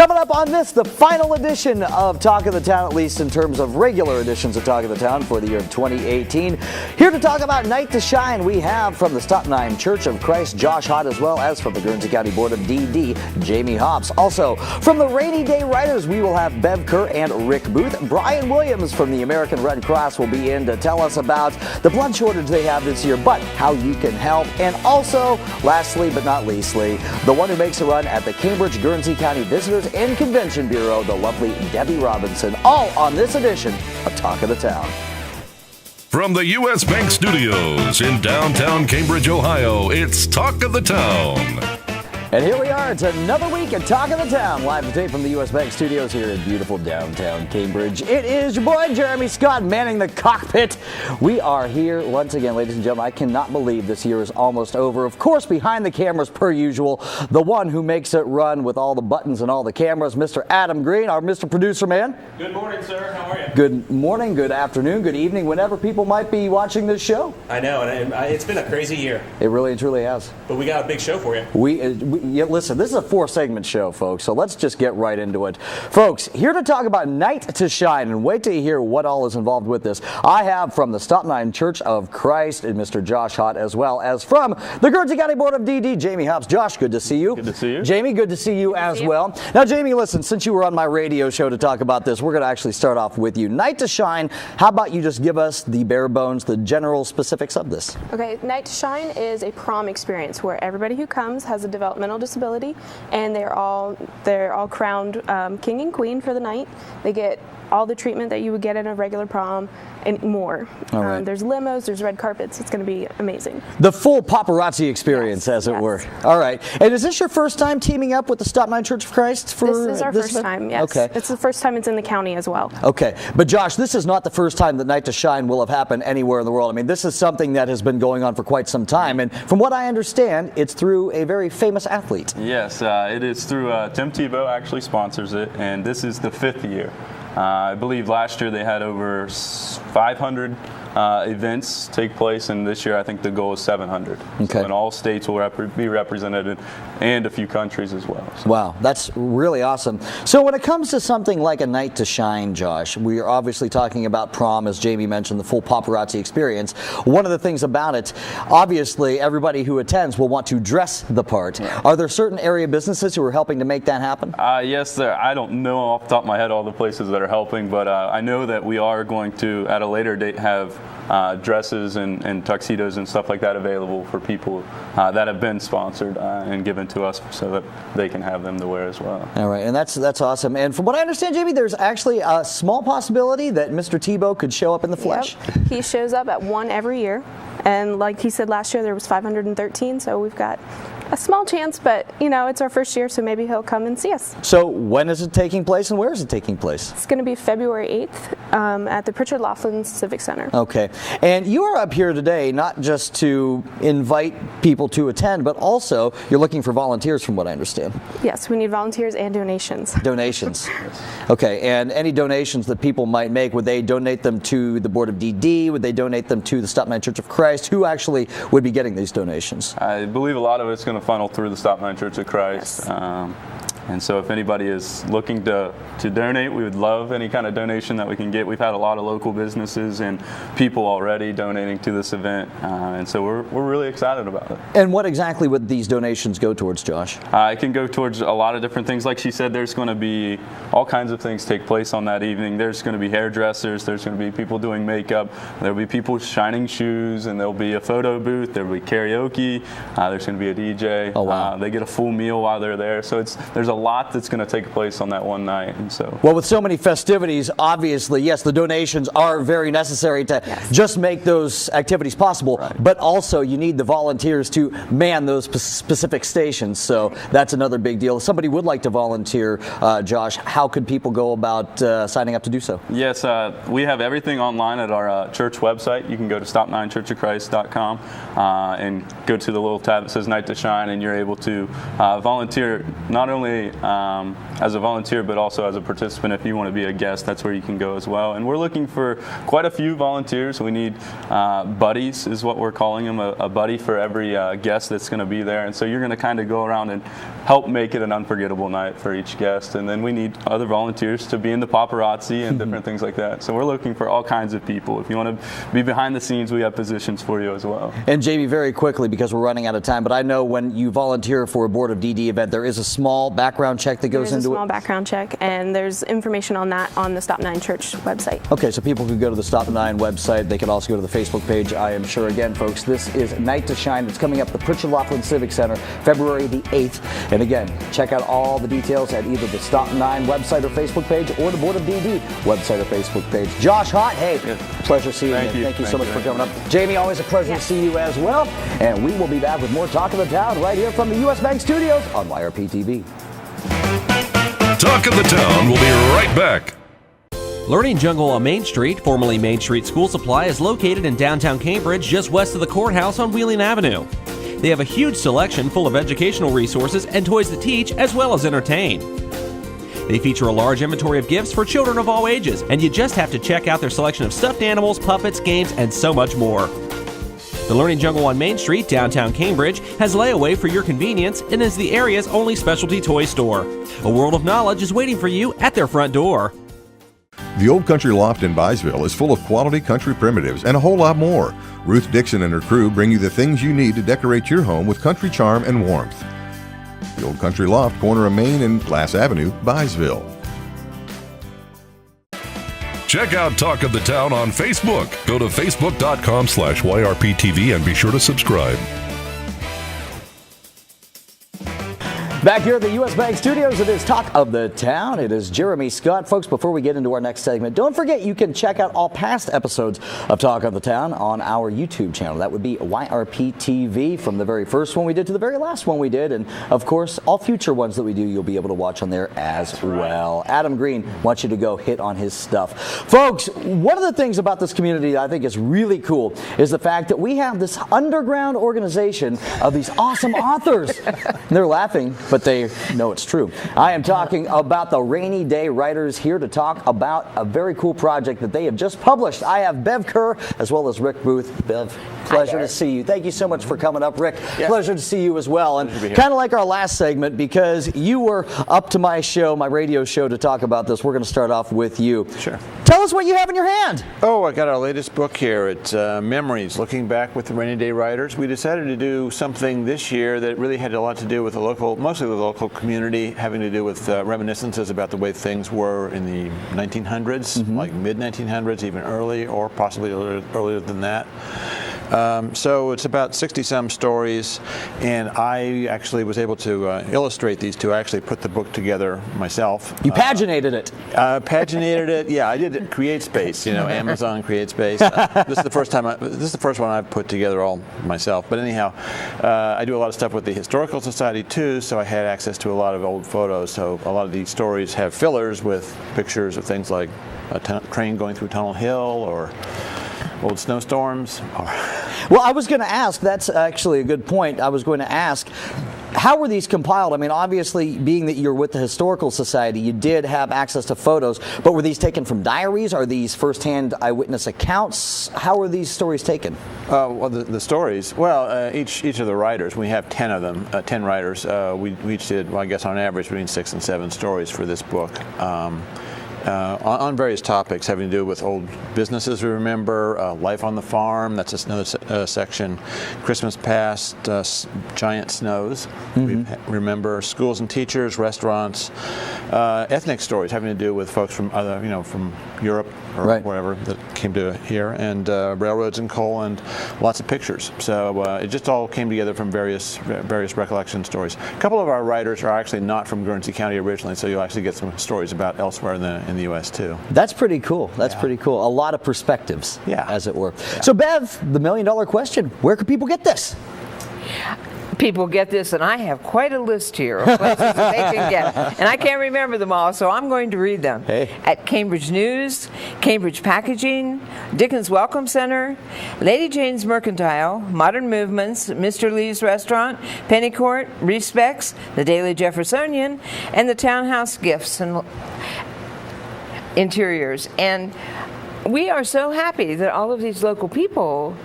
Coming up on this, the final edition of Talk of the Town, at least in terms of regular editions of Talk of the Town for the year of 2018. Here to talk about Night to Shine, we have from the Stop 9 Church of Christ, Josh Haught, as well as from the Guernsey County Board of DD, Jamie Hobbs. Also, from the Rainy Day Writers, we will have Bev Kerr and Rick Booth. Brian Williams from the American Red Cross will be in to tell us about the blood shortage they have this year, but how you can help. And also, lastly but not leastly, the one who makes a run at the Cambridge Guernsey County Visitors and Convention Bureau, the lovely Debbie Robinson, all on this edition of Talk of the Town. From the U.S. Bank Studios in downtown Cambridge, Ohio, it's Talk of the Town. And here we are, it's another week at Talk of the Town, live today from the U.S. Bank Studios here in beautiful downtown Cambridge. It is your boy, Jeremy Scott, manning the cockpit. We are here once again, ladies and gentlemen. I cannot believe this year is almost over. Of course, behind the cameras, per usual, the one who makes it run with all the buttons and all the cameras, Mr. Adam Green, our Mr. Producer Man. Good morning, sir. How are you? Good morning, good afternoon, good evening, whenever people might be watching this show. I know, and it's been a crazy year. It really and truly has. But we got a big show for you. Yeah, listen, this is a 4-segment show, folks, so let's just get right into it. Folks, here to talk about Night to Shine, and wait till you hear what all is involved with this. I have from the Stop 9 Church of Christ and Mr. Josh Haught, as well as from the Guernsey County Board of DD, Jamie Hobbs. Josh, good to see you. Good to see you. Jamie, good to see you as well. Now, Jamie, listen, since you were on my radio show to talk about this, we're going to actually start off with you. Night to Shine, how about you just give us the bare bones, the general specifics of this? Okay, Night to Shine is a prom experience where everybody who comes has a developmental disability, and they're all crowned king and queen for the night. They get all the treatment that you would get at a regular prom and more. All right. There's limos, there's red carpets. It's going to be amazing. The full paparazzi experience, as it were. All right. And is this your first time teaming up with the Stop 9 Church of Christ for this is our first event? time, yes. Okay. It's the first time it's in the county as well. Okay. But Josh, this is not the first time that Night to Shine will have happened anywhere in the world. I mean, this is something that has been going on for quite some time. And from what I understand, it's through a very famous athlete. Yes, it is through Tim Tebow actually sponsors it, and this is the 5th year. I believe last year they had over 500 events take place, and this year I think the goal is 700. Okay. So in all states will be represented, and a few countries as well. So. Wow, that's really awesome. So when it comes to something like a Night to Shine, Josh, we are obviously talking about prom, as Jamie mentioned, the full paparazzi experience. One of the things about it, obviously everybody who attends will want to dress the part. Yeah. Are there certain area businesses who are helping to make that happen? Yes, I don't know off the top of my head all the places that are helping, but I know that we are going to, at a later date, have dresses and tuxedos and stuff like that available for people that have been sponsored and given to us so that they can have them to wear as well. All right, and that's awesome. And from what I understand, Jamie, there's actually a small possibility that Mr. Tebow could show up in the flesh. Yep. He shows up at one every year. And like he said last year, there was 513, so we've got a small chance, but it's our first year, so maybe he'll come and see us. So when is it taking place and where is it taking place? It's going to be February 8th at the Pritchard Laughlin Civic Center. Okay. And you are up here today not just to invite people to attend, but also you're looking for volunteers from what I understand. Yes, we need volunteers and donations. Donations. Okay. And any donations that people might make, would they donate them to the Board of DD? Would they donate them to the Stop 9 Church of Christ? Who actually would be getting these donations? I believe a lot of it's going to funnel through the Stop 9 Church of Christ. Yes. And so if anybody is looking to donate, we would love any kind of donation that we can get. We've had a lot of local businesses and people already donating to this event, and so we're really excited about it. And what exactly would these donations go towards, Josh? It can go towards a lot of different things. Like she said, there's going to be all kinds of things take place on that evening. There's going to be hairdressers, there's going to be people doing makeup, there'll be people shining shoes, and there'll be a photo booth, there'll be karaoke, there's going to be a DJ. Oh, wow. They get a full meal while they're there, so there's a lot that's going to take place on that one night. And so, well, with so many festivities, obviously, yes, the donations are very necessary to just make those activities possible, right. But also you need the volunteers to man those specific stations, so that's another big deal. If somebody would like to volunteer, Josh, how could people go about signing up to do so? Yes, we have everything online at our church website. You can go to stop9churchofchrist.com and go to the little tab that says Night to Shine, and you're able to volunteer not only donate as a volunteer, but also as a participant. If you want to be a guest, that's where you can go as well. And we're looking for quite a few volunteers. We need buddies, is what we're calling them, a buddy for every guest that's going to be there. And so you're going to kind of go around and help make it an unforgettable night for each guest. And then we need other volunteers to be in the paparazzi and different things like that. So we're looking for all kinds of people. If you want to be behind the scenes, we have positions for you as well. And Jamie, very quickly, because we're running out of time, but I know when you volunteer for a Board of DD event, there is a small background check that goes into it? There's a small background check, and there's information on that on the Stop 9 Church website. Okay, so people can go to the Stop 9 website. They can also go to the Facebook page, I am sure. Again, folks, this is Night to Shine. It's coming up at the Pritchard Laughlin Civic Center, February the 8th. And again, check out all the details at either the Stop 9 website or Facebook page or the Board of DD website or Facebook page. Josh Haught, hey, pleasure seeing you. Thank you so much for coming up. Jamie, always a pleasure to see you as well. And we will be back with more Talk of the Town right here from the U.S. Bank Studios on YRP TV. Talk of the Town will be right back. Learning Jungle on Main Street, formerly Main Street School Supply, is located in downtown Cambridge, just west of the courthouse on Wheeling Avenue. They have a huge selection full of educational resources and toys that teach as well as entertain. They feature a large inventory of gifts for children of all ages, and you just have to check out their selection of stuffed animals, puppets, games, and so much more. The Learning Jungle on Main Street, downtown Cambridge, has layaway for your convenience and is the area's only specialty toy store. A world of knowledge is waiting for you at their front door. The Old Country Loft in Byesville is full of quality country primitives and a whole lot more. Ruth Dixon and her crew bring you the things you need to decorate your home with country charm and warmth. The Old Country Loft, corner of Main and Glass Avenue, Byesville. Check out Talk of the Town on Facebook. Go to facebook.com/YRPTV and be sure to subscribe. Back here at the U.S. Bank Studios, it is Talk of the Town. It is Jeremy Scott. Folks, before we get into our next segment, don't forget you can check out all past episodes of Talk of the Town on our YouTube channel. That would be YRP TV, from the very first one we did to the very last one we did. And, of course, all future ones that we do, you'll be able to watch on there as well. Adam Green wants you to go hit on his stuff. Folks, one of the things about this community that I think is really cool is the fact that we have this underground organization of these awesome authors. And they're laughing, but they know it's true. I am talking about the Rainy Day Writers, here to talk about a very cool project that they have just published. I have Bev Kerr as well as Rick Booth. Bev, pleasure to see you. Thank you so much for coming up. Rick, pleasure to see you as well. And kind of like our last segment, because you were up to my show, my radio show, to talk about this, we're going to start off with you. Sure. Tell us what you have in your hand. Oh, I got our latest book here. It's Memories, Looking Back with the Rainy Day Writers. We decided to do something this year that really had a lot to do with the local, mostly the local community, having to do with reminiscences about the way things were in the 1900s, like mid-1900s, even early, or possibly earlier than that. So it's about 60-some stories, and I actually was able to illustrate these two. I actually put the book together myself. You paginated it. Paginated it. Yeah, I did it. CreateSpace, Amazon CreateSpace. This is the first time. This is the first one I've put together all myself. But anyhow, I do a lot of stuff with the Historical Society too, so I had access to a lot of old photos. So a lot of these stories have fillers with pictures of things like a train going through Tunnel Hill or old snowstorms. Well, I was going to ask, that's actually a good point. I was going to ask, how were these compiled? I mean, obviously, being that you're with the Historical Society, you did have access to photos, but were these taken from diaries? Are these firsthand eyewitness accounts? How were these stories taken? Well, the stories, each of the writers, we have 10 of them, 10 writers. We each did, well, I guess on average, between 6 and 7 stories for this book. On various topics having to do with old businesses we remember, life on the farm, that's another section, Christmas past, giant snows, we remember schools and teachers, restaurants, ethnic stories having to do with folks from other, from Europe or wherever that came to here, and railroads and coal, and lots of pictures. So it just all came together from various recollection stories. A couple of our writers are actually not from Guernsey County originally, so you'll actually get some stories about elsewhere in the U.S. too. That's pretty cool. That's pretty cool. A lot of perspectives, as it were. So Bev, the $1 million question, where can people get this? people get this, and I have quite a list here of places that they can get. And I can't remember them all, so I'm going to read them. Hey. At Cambridge News, Cambridge Packaging, Dickens Welcome Center, Lady Jane's Mercantile, Modern Movements, Mr. Lee's Restaurant, Pennycourt, Respects, the Daily Jeffersonian, and the Townhouse Gifts and Interiors. And we are so happy that all of these local people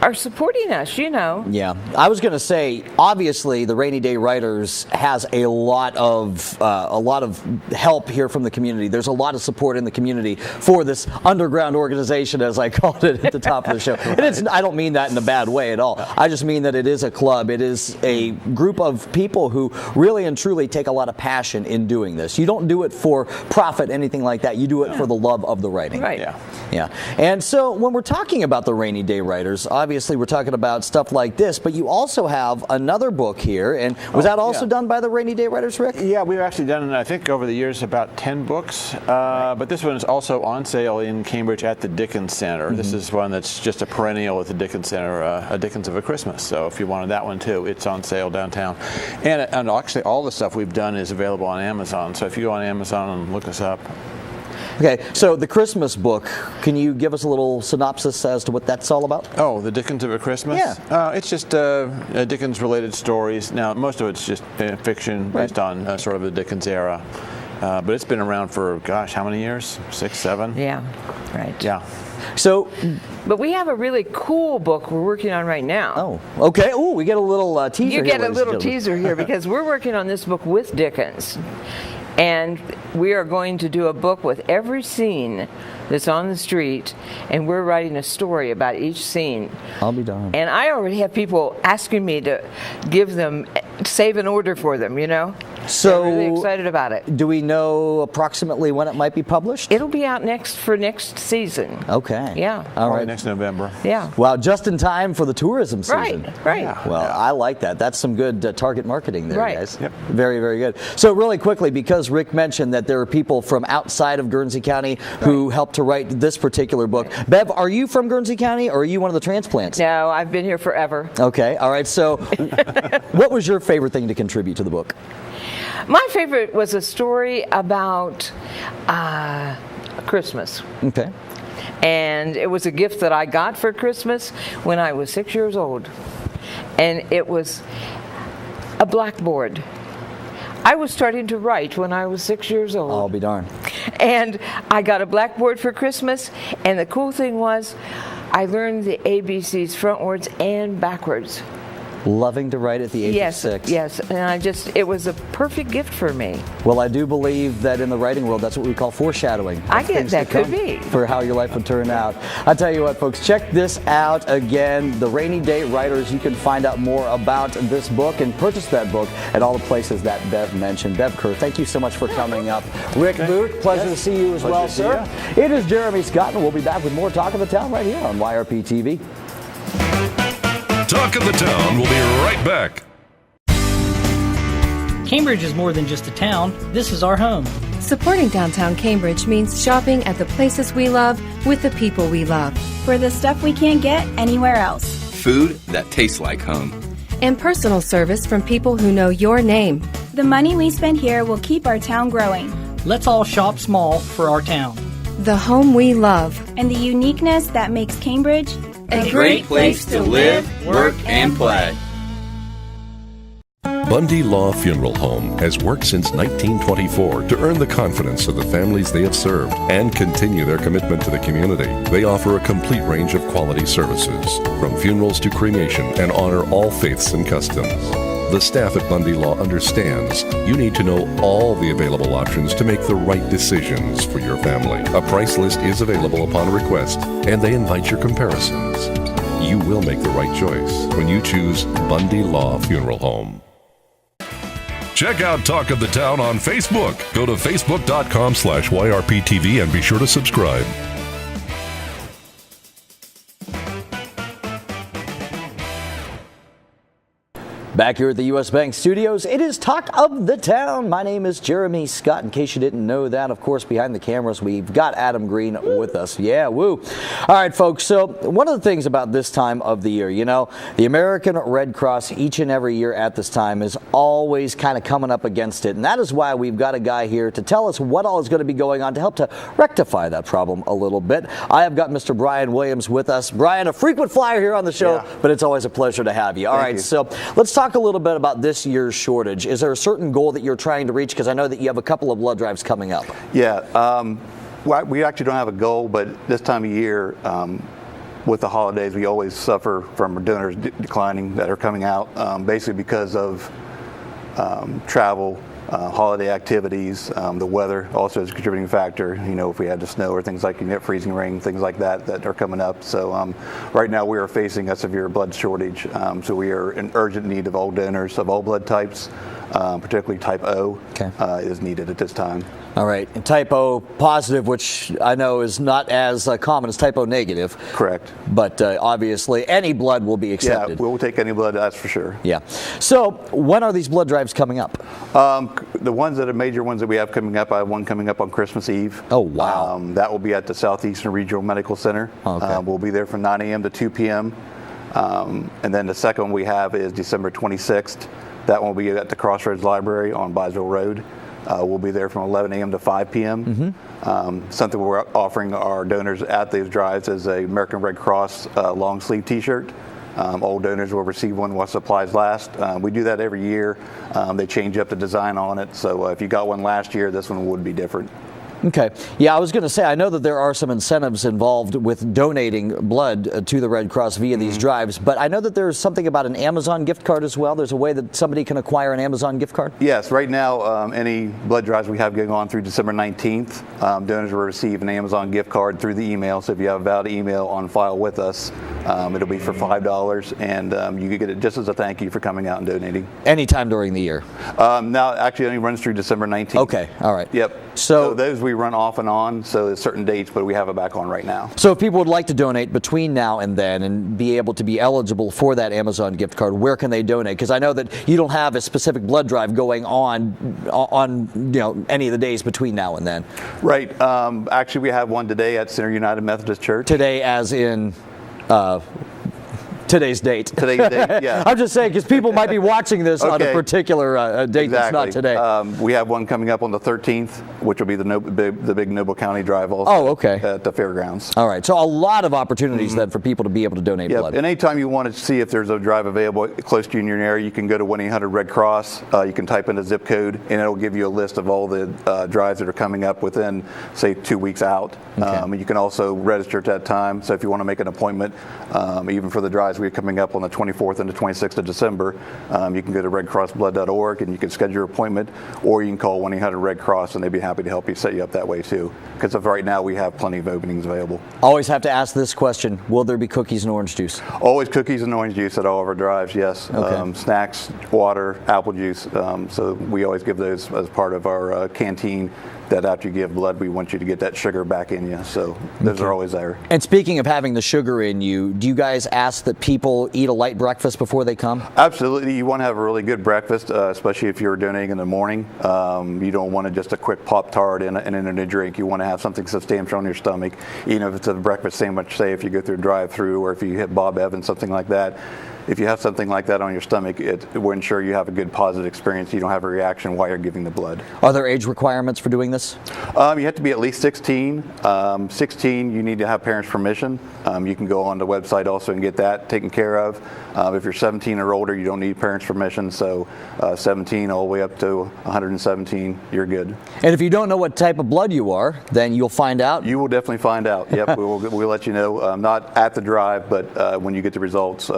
are supporting us, you know. Yeah, I was going to say, obviously, the Rainy Day Writers has a lot of help here from the community. There's a lot of support in the community for this underground organization, as I called it at the top of the show. And I don't mean that in a bad way at all. I just mean that it is a club. It is a group of people who really and truly take a lot of passion in doing this. You don't do it for profit, anything like that. You do it for the love of the writing. Right. Yeah. And so when we're talking about the Rainy Day Writers, obviously we're talking about stuff like this, but you also have another book here. And was that also done by the Rainy Day Writers, Rick? Yeah, we've actually done, I think, over the years about 10 books. But this one is also on sale in Cambridge at the Dickens Center. This is one that's just a perennial at the Dickens Center, A Dickens of a Christmas. So if you wanted that one too, it's on sale downtown. And actually all the stuff we've done is available on Amazon. So if you go on Amazon and look us up. Okay, so the Christmas book, can you give us a little synopsis as to what that's all about? Oh, the Dickens of a Christmas? Yeah. It's just Dickens-related stories. Now, most of it's just fiction based on sort of the Dickens era. But it's been around for, gosh, how many years? 6, 7? Yeah, right. Yeah. So, but we have a really cool book we're working on right now. Oh, okay. Oh, we get a little teaser You here, get a ladies little and gentlemen. teaser here because we're working on this book with Dickens. And we are going to do a book with every scene that's on the street, and we're writing a story about each scene. I'll be darned. And I already have people asking me to save an order for them, you know? So, they're really excited about it. Do we know approximately when it might be published? It'll be out for next season. Okay. Yeah. All right. Next November. Yeah. Well, just in time for the tourism season. Right. Yeah. Well, I like that. That's some good target marketing there, Right. guys. Yep. Very, very good. So really quickly, because Rick mentioned that there are people from outside of Guernsey County who helped to write this particular book. Bev, are you from Guernsey County, or are you one of the transplants? No, I've been here forever. Okay. All right. So what was your favorite thing to contribute to the book? My favorite was a story about Christmas. Okay. And it was a gift that I got for Christmas when I was 6 years old. And it was a blackboard. I was starting to write when I was 6 years old. I'll be darned. And I got a blackboard for Christmas, and the cool thing was I learned the ABCs frontwards and backwards. Loving to write at the age of 6. Yes, and it was a perfect gift for me. Well, I do believe that in the writing world, that's what we call foreshadowing. I guess Things that to come could be. For how your life would turn out. I'll tell you what, folks, check this out again. The Rainy Day Writers, you can find out more about this book and purchase that book at all the places that Bev mentioned. Bev Kerr, thank you so much for coming up. Rick Booth, pleasure to see you as well, sir. It is Jeremy Scott, and we'll be back with more Talk of the Town right here on YRP TV. Talk of the Town will be right back. Cambridge is more than just a town. This is our home. Supporting downtown Cambridge means shopping at the places we love with the people we love. For the stuff we can't get anywhere else. Food that tastes like home. And personal service from people who know your name. The money we spend here will keep our town growing. Let's all shop small for our town. The home we love. And the uniqueness that makes Cambridge a great place to live, work, and play. Bundy Law Funeral Home has worked since 1924 to earn the confidence of the families they have served and continue their commitment to the community. They offer a complete range of quality services, from funerals to cremation, and honor all faiths and customs. The staff at Bundy Law understands you need to know all the available options to make the right decisions for your family. A price list is available upon request, and they invite your comparisons. You will make the right choice when you choose Bundy Law Funeral Home. Check out Talk of the Town on Facebook. Go to facebook.com/YRPTV and be sure to subscribe. Back here at the U.S. Bank Studios, it is Talk of the Town. My name is Jeremy Scott. In case you didn't know that, of course, behind the cameras, we've got Adam Green with us. Yeah, woo. All right, folks, so one of the things about this time of the year, you know, the American Red Cross each and every year at this time is always kind of coming up against it, and that is why we've got a guy here to tell us what all is going to be going on to help to rectify that problem a little bit. I have got Mr. Brian Williams with us. Brian, a frequent flyer here on the show, but it's always a pleasure to have you. All right, so let's talk a little bit about this year's shortage. Is there a certain goal that you're trying to reach? Because I know that you have a couple of blood drives coming up. Yeah, we actually don't have a goal, but this time of year, with the holidays, we always suffer from donors declining that are coming out, basically because of travel, holiday activities, the weather also is a contributing factor. You know, if we had the snow or things like freezing rain, things like that that are coming up. So right now we are facing a severe blood shortage. So we are in urgent need of all donors of all blood types, particularly type O is needed at this time. All right, and type O positive, which I know is not as common as type O negative. Correct. But obviously any blood will be accepted. Yeah, we'll take any blood, that's for sure. Yeah. So when are these blood drives coming up? The ones that are major ones that we have coming up, I have one coming up on Christmas Eve. Oh, wow. That will be at the Southeastern Regional Medical Center. Okay. We'll be there from 9 a.m. to 2 p.m. And then the second one we have is December 26th. That one will be at the Crossroads Library on Byesville Road. We'll be there from 11 a.m. to 5 p.m. Something we're offering our donors at these drives is a American Red Cross long sleeve T-shirt. All donors will receive one while supplies last. We do that every year. They change up the design on it. So if you got one last year, this one would be different. Okay. Yeah, I was going to say, I know that there are some incentives involved with donating blood to the Red Cross via these drives, but I know that there's something about an Amazon gift card as well. There's a way that somebody can acquire an Amazon gift card? Yes. Right now, any blood drives we have going on through December 19th, donors will receive an Amazon gift card through the email. So if you have a valid email on file with us, it'll be for $5, and you can get it just as a thank you for coming out and donating. Anytime during the year? Now, actually, it only runs through December 19th. Okay. All right. Yep. So those we run off and on, so there's certain dates, but we have it back on right now. So if people would like to donate between now and then and be able to be eligible for that Amazon gift card, where can they donate? Because I know that you don't have a specific blood drive going on any of the days between now and then. Right. Actually, we have one today at Center United Methodist Church. Today, as in today's date. Today's date, yeah. I'm just saying, because people might be watching this on a particular date that's not today. We have one coming up on the 13th, which will be the big Noble County Drive also. Oh, okay. At the fairgrounds. All right, so a lot of opportunities then for people to be able to donate blood. And anytime you want to see if there's a drive available close to you in your area, you can go to 1-800-RED-CROSS. You can type in the zip code, and it'll give you a list of all the drives that are coming up within, say, 2 weeks out. Okay. You can also register at that time. So if you want to make an appointment, even for the drives we're coming up on the 24th and the 26th of December, you can go to redcrossblood.org and you can schedule your appointment, or you can call 1-800-RED-CROSS and they'd be happy to help you set you up that way too. Because of right now, we have plenty of openings available. Always have to ask this question: will there be cookies and orange juice? Always cookies and orange juice at all of our drives. Yes. Okay. Snacks, water, apple juice. So we always give those as part of our canteen. That after you give blood, we want you to get that sugar back in you. So those are always there. And speaking of having the sugar in you, do you guys ask that people eat a light breakfast before they come? Absolutely. You want to have a really good breakfast, especially if you're donating in the morning. You don't want just a quick Pop-Tart and an energy drink. You want to have something substantial on your stomach, even if it's a breakfast sandwich, say if you go through a drive-through or if you hit Bob Evans, something like that. If you have something like that on your stomach, it will ensure you have a good positive experience. You don't have a reaction while you're giving the blood. Are there age requirements for doing this? You have to be at least 16. 16, you need to have parents' permission. You can go on the website also and get that taken care of. If you're 17 or older, you don't need parents' permission. So 17 all the way up to 117, you're good. And if you don't know what type of blood you are, then you'll find out? You will definitely find out. Yep, we'll let you know. Not at the drive, but when you get the results,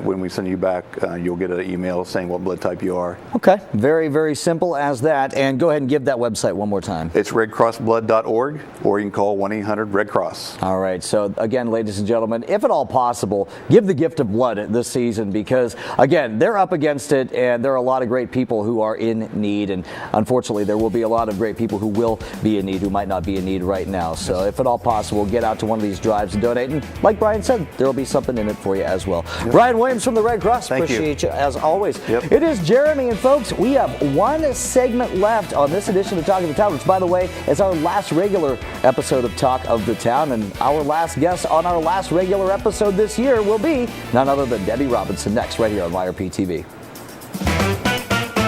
when we send you back, you'll get an email saying what blood type you are. Okay, very, very simple as that. And go ahead and give that website one more time. It's redcrossblood.org, or you can call 1-800-RED-CROSS. All right, so again, ladies and gentlemen, if at all possible, give the gift of blood this season, because again, they're up against it, and there are a lot of great people who are in need, and unfortunately, there will be a lot of great people who will be in need who might not be in need right now. So if at all possible, get out to one of these drives and donate, and like Brian said, there will be something in it for you as well. Yep. Brian Williams, friends from the Red Cross. Thank you. Appreciate you as always. Yep. It is Jeremy, and folks, we have one segment left on this edition of Talk of the Town, which, by the way, is our last regular episode of Talk of the Town, and our last guest on our last regular episode this year will be none other than Debbie Robinson, next right here on YRP TV.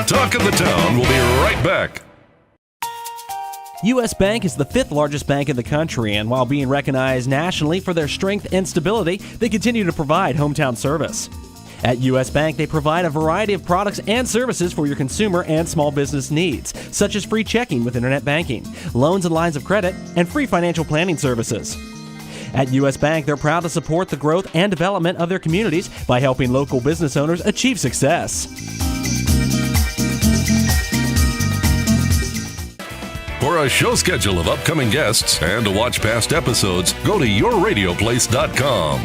Talk of the Town will be right back. U.S. Bank is the 5th largest bank in the country, and while being recognized nationally for their strength and stability, they continue to provide hometown service. At U.S. Bank, they provide a variety of products and services for your consumer and small business needs, such as free checking with internet banking, loans and lines of credit, and free financial planning services. At U.S. Bank, they're proud to support the growth and development of their communities by helping local business owners achieve success. For a show schedule of upcoming guests and to watch past episodes, go to yourradioplace.com.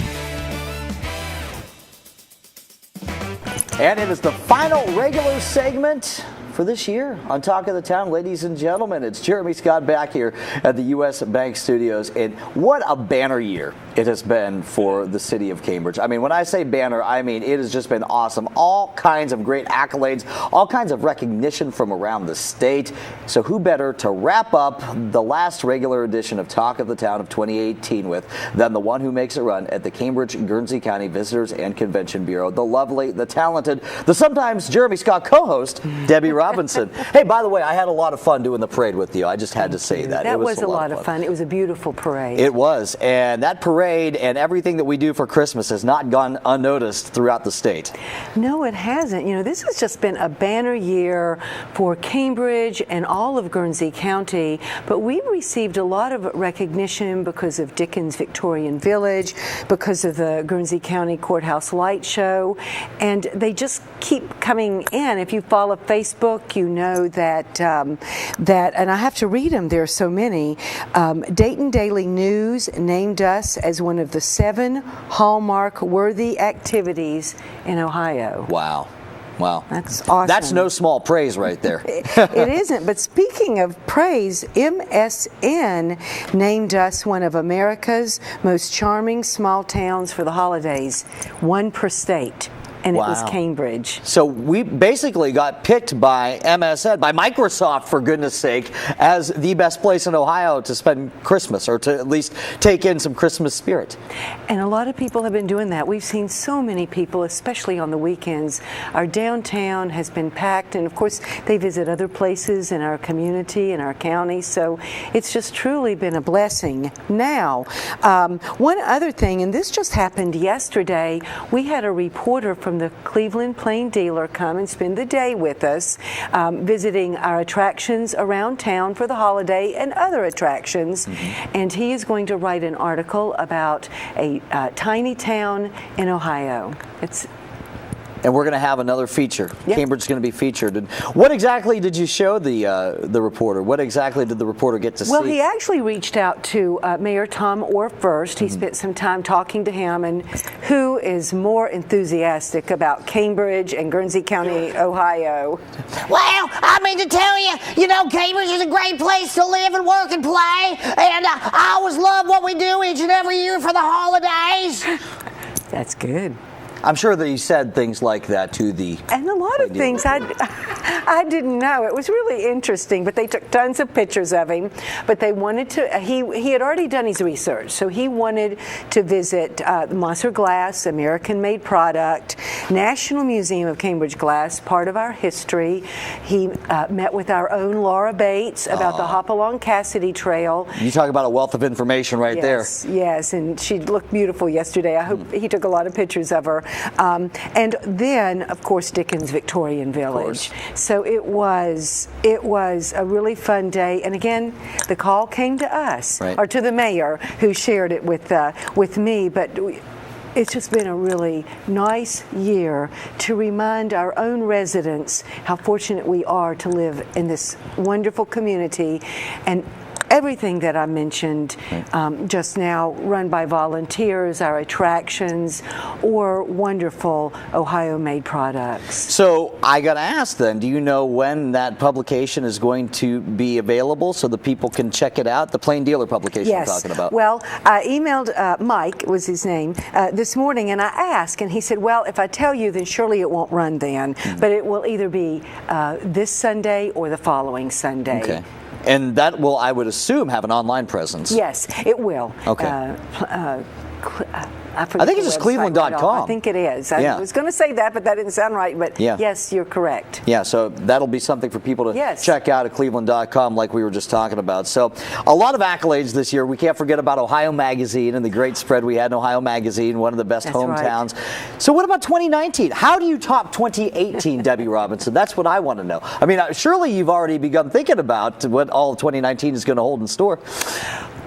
And it is the final regular segment for this year on Talk of the Town. Ladies and gentlemen, it's Jeremy Scott back here at the U.S. Bank Studios, and what a banner year it has been for the city of Cambridge. I mean, when I say banner, I mean it has just been awesome. All kinds of great accolades, all kinds of recognition from around the state. So who better to wrap up the last regular edition of Talk of the Town of 2018 with than the one who makes it run at the Cambridge Guernsey County Visitors and Convention Bureau, the lovely, the talented, the sometimes Jeremy Scott co-host, Debbie Robinson. Hey, by the way, I had a lot of fun doing the parade with you. I just had to say that. That was a lot of fun. It was a beautiful parade. It was. And that parade and everything that we do for Christmas has not gone unnoticed throughout the state. No, it hasn't. You know, this has just been a banner year for Cambridge and all of Guernsey County. But we've received a lot of recognition because of Dickens Victorian Village, because of the Guernsey County Courthouse Light Show. And they just keep coming in. If you follow Facebook, you know that, and I have to read them, there are so many. Dayton Daily News named us as one of the 7 Hallmark-worthy activities in Ohio. Wow. Wow. That's awesome. That's no small praise right there. It isn't. But speaking of praise, MSN named us one of America's most charming small towns for the holidays, 1 per state. And wow. It was Cambridge. So we basically got picked by MSN, by Microsoft, for goodness sake, as the best place in Ohio to spend Christmas, or to at least take in some Christmas spirit. And a lot of people have been doing that. We've seen so many people, especially on the weekends. Our downtown has been packed, and of course they visit other places in our community, in our county, so it's just truly been a blessing. Now, one other thing, and this just happened yesterday, we had a reporter from the Cleveland Plain Dealer come and spend the day with us, visiting our attractions around town for the holiday and other attractions. Mm-hmm. And he is going to write an article about a tiny town in Ohio. And we're going to have another feature. Yep. Cambridge is going to be featured. And what exactly did you show the reporter? What exactly did the reporter get to see? Well, he actually reached out to Mayor Tom Orr first. He spent some time talking to him, and who is more enthusiastic about Cambridge and Guernsey County, Ohio? Well, I mean to tell you, Cambridge is a great place to live and work and play, and I always love what we do each and every year for the holidays. That's good. I'm sure that he said things like that to the... And a lot of things I didn't know. It was really interesting, but they took tons of pictures of him. But they wanted to... He had already done his research, so he wanted to visit Mosser Glass, American-made product, National Museum of Cambridge Glass, part of our history. He met with our own Laura Bates about the Hopalong Cassidy Trail. You talk about a wealth of information right there. Yes, and she looked beautiful yesterday. I hope he took a lot of pictures of her. And then, of course, Dickens Victorian Village. So it was a really fun day. And again, the call came to us, or to the mayor, who shared it with me. But it's just been a really nice year to remind our own residents how fortunate we are to live in this wonderful community. And everything that I mentioned just now, run by volunteers, our attractions, or wonderful Ohio-made products. So I got to ask then, do you know when that publication is going to be available so the people can check it out? The Plain Dealer publication Yes. I'm talking about. Well, I emailed Mike, was his name, this morning, and I asked, and he said, well, if I tell you, then surely it won't run then, but it will either be this Sunday or the following Sunday. Okay. And that will, I would assume, have an online presence. Yes, it will. Okay. I think it's just cleveland.com. I think it is. Yeah. I was going to say that, but that didn't sound right. But Yeah. yes, you're correct. Yeah, so that'll be something for people to Yes. check out at cleveland.com like we were just talking about. So a lot of accolades this year. We can't forget about Ohio Magazine and the great spread we had in Ohio Magazine, one of the best That's hometowns. So what about 2019? How do you top 2018, Debbie Robinson? That's what I want to know. I mean, surely you've already begun thinking about what all of 2019 is going to hold in store.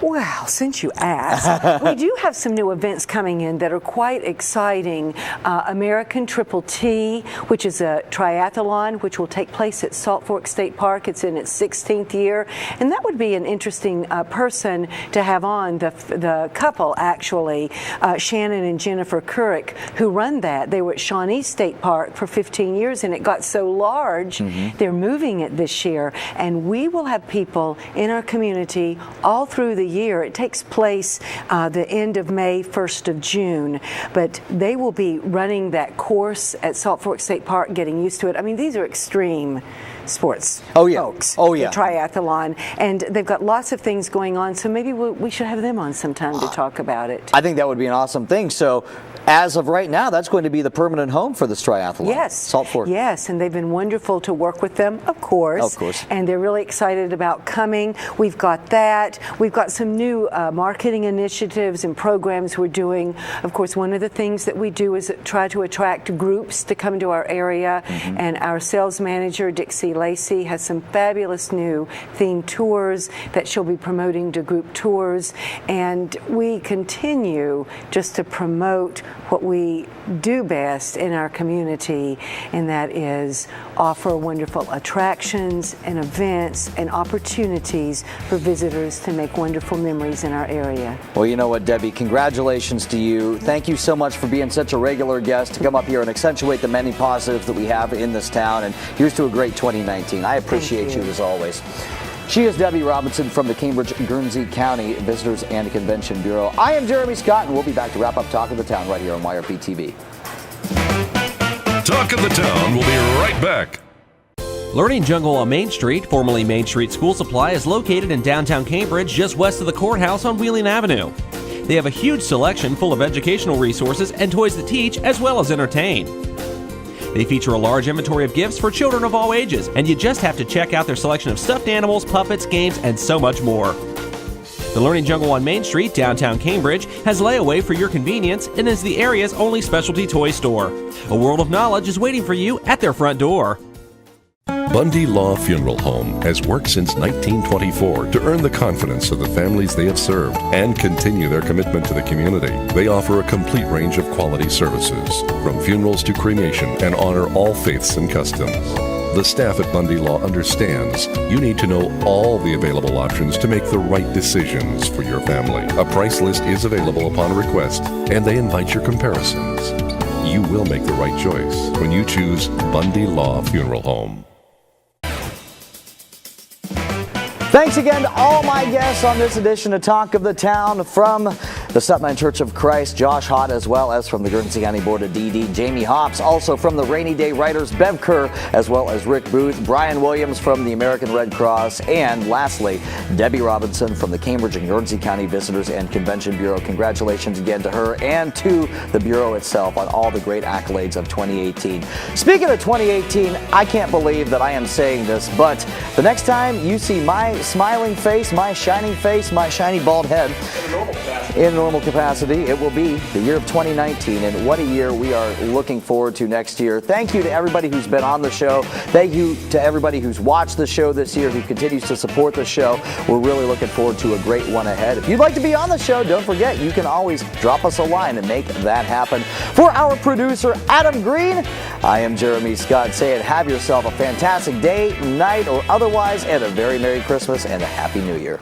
Well, since you asked, we do have some new events coming in that are quite exciting. American Triple T, which is a triathlon, which will take place at Salt Fork State Park. It's in its 16th year, and that would be an interesting person to have on, the couple, actually, Shannon and Jennifer Kerr, who run that. They were at Shawnee State Park for 15 years, and it got so large, they're moving it this year, and we will have people in our community all through the year. It takes place the end of May, 1st of June, but they will be running that course at Salt Fork State Park, getting used to it. I mean, these are extreme sports folks. Oh, yeah. The triathlon, and they've got lots of things going on, so maybe we should have them on sometime to talk about it. I think that would be an awesome thing. So as of right now, that's going to be the permanent home for this triathlon. Yes. Salt Fork. Yes, and they've been wonderful to work with them, of course. Of course. And they're really excited about coming. We've got that. We've got some new marketing initiatives and programs we're doing. Of course, one of the things that we do is try to attract groups to come to our area, and our sales manager, Dixie Lacey, has some fabulous new themed tours that she'll be promoting to group tours, and we continue just to promote what we do best in our community, and that is offer wonderful attractions and events and opportunities for visitors to make wonderful memories in our area. Well, you know what, Debbie, congratulations to you. Thank you so much for being such a regular guest to come up here and accentuate the many positives that we have in this town, and here's to a great 2019. I appreciate you as always. She is Debbie Robinson from the Cambridge-Guernsey County Visitors and Convention Bureau. I am Jeremy Scott, and we'll be back to wrap up Talk of the Town right here on YRP TV. Talk of the Town will be right back. Learning Jungle on Main Street, formerly Main Street School Supply, is located in downtown Cambridge, just west of the courthouse on Wheeling Avenue. They have a huge selection full of educational resources and toys that teach as well as entertain. They feature a large inventory of gifts for children of all ages, and you just have to check out their selection of stuffed animals, puppets, games, and so much more. The Learning Jungle on Main Street, downtown Cambridge, has layaway for your convenience and is the area's only specialty toy store. A world of knowledge is waiting for you at their front door. Bundy Law Funeral Home has worked since 1924 to earn the confidence of the families they have served and continue their commitment to the community. They offer a complete range of quality services, from funerals to cremation, and honor all faiths and customs. The staff at Bundy Law understands you need to know all the available options to make the right decisions for your family. A price list is available upon request, and they invite your comparisons. You will make the right choice when you choose Bundy Law Funeral Home. Thanks again to all my guests on this edition of Talk of the Town, from the Stutline Church of Christ, Josh Haught, as well as from the Guernsey County Board of DD, Jamie Hops, also from the Rainy Day Writers, Bev Kerr, as well as Rick Booth, Brian Williams from the American Red Cross, and lastly, Debbie Robinson from the Cambridge and Guernsey County Visitors and Convention Bureau. Congratulations again to her and to the Bureau itself on all the great accolades of 2018. Speaking of 2018, I can't believe that I am saying this, but the next time you see my smiling face, my shiny bald head in normal capacity, it will be the year of 2019, and what a year we are looking forward to next year. Thank you to everybody who's been on the show. Thank you to everybody who's watched the show this year, who continues to support the show. We're really looking forward to a great one ahead. If you'd like to be on the show, don't forget, you can always drop us a line and make that happen. For our producer, Adam Green, I am Jeremy Scott saying have yourself a fantastic day, night, or otherwise, and a very Merry Christmas and a Happy New Year.